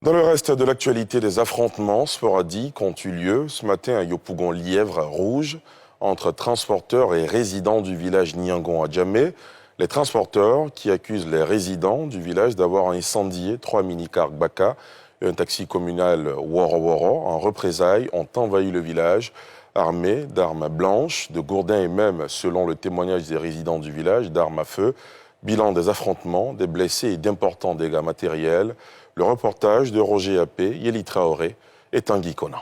Dans le reste de l'actualité, des affrontements sporadiques ont eu lieu ce matin à Yopougon-Lièvre-Rouge entre transporteurs et résidents du village Niangon à Djamé. Les transporteurs qui accusent les résidents du village d'avoir incendié 3 mini-cars Baka et un taxi communal Woro Woro. En représailles, ont envahi le village armés d'armes blanches, de gourdins et même, selon le témoignage des résidents du village, d'armes à feu. Bilan des affrontements, des blessés et d'importants dégâts matériels. Le reportage de Roger Appé, Yeli Traoré et Tanguy Conan.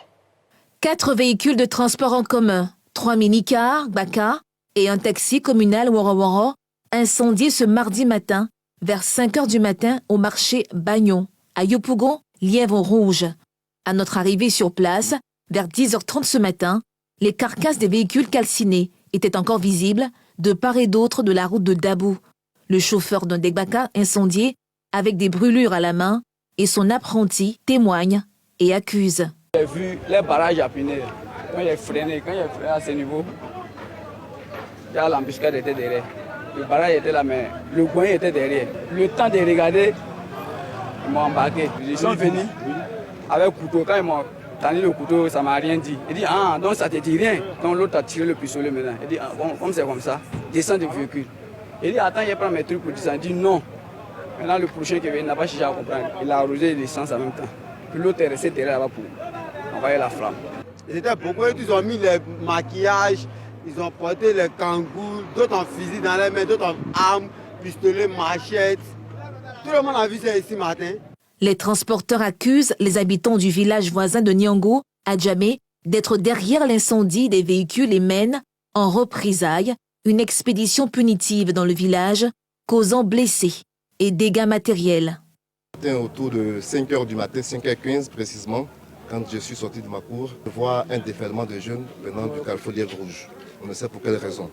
4 véhicules de transport en commun, 3 mini-cars, Baka et un taxi communal Woro Woro incendiés ce mardi matin vers 5 h du matin au marché Bagnon, à Yopougon, Lièvre-Rouge. À notre arrivée sur place, vers 10 h 30 ce matin, les carcasses des véhicules calcinés étaient encore visibles de part et d'autre de la route de Dabou. Le chauffeur d'un des Baka incendié, avec des brûlures à la main, et son apprenti témoignent et accusent. J'ai vu les barrages à piner. Quand j'ai freiné à ce niveau, l'embuscade était derrière. Le barrage était là, mais le coin était derrière. Le temps de regarder, ils m'ont embarqué. Ils sont venus avec le couteau. Quand ils m'ont tendu le couteau, ça ne m'a rien dit. Il dit, ah, donc ça ne te dit rien. Donc l'autre a tiré le pistolet maintenant. Il dit, ah, bon, comme c'est comme ça, descends du véhicule. Il dit, attends, je prends mes trucs pour descendre. Il dit, non. Maintenant, le prochain qui vient n'a pas cherché à comprendre. Il a arrosé l'essence en même temps. Puis l'autre est resté derrière là-bas pour envoyer la flamme. Ils étaient beaucoup, ils ont mis les maquillages, ils ont porté les kangourous, d'autres ont fusil dans les mains, d'autres ont armes, pistolets, machettes. Tout le monde a vu ça ici matin. Les transporteurs accusent les habitants du village voisin de Niango, à Djamé, d'être derrière l'incendie des véhicules et mènent, en représailles, une expédition punitive dans le village, causant blessés et dégâts matériels. Autour de 5 h du matin, 5 h 15 précisément, quand je suis sorti de ma cour, je vois un déferlement de jeunes venant du carrefour Lièvre-Rouge. On ne sait pour quelle raison.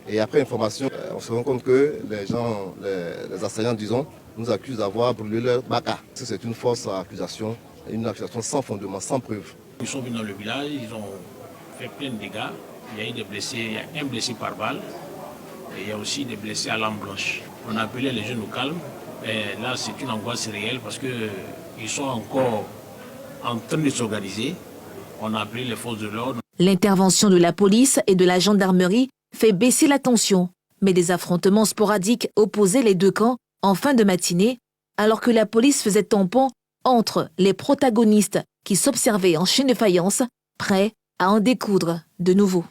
Et après information, on se rend compte que les assaillants, disons, nous accusent d'avoir brûlé leur Baka. C'est une fausse accusation, une accusation sans fondement, sans preuve. Ils sont venus dans le village, ils ont fait plein de dégâts. Il y a eu des blessés, il y a un blessé par balle et il y a aussi des blessés à l'arme blanche. On a appelé les jeunes au calme. Et là, c'est une angoisse réelle parce qu'ils sont encore en train de s'organiser. On a appelé les forces de l'ordre. L'intervention de la police et de la gendarmerie fait baisser la tension, mais des affrontements sporadiques opposaient les deux camps en fin de matinée, alors que la police faisait tampon entre les protagonistes qui s'observaient en chaîne de faïence, prêts à en découdre de nouveau.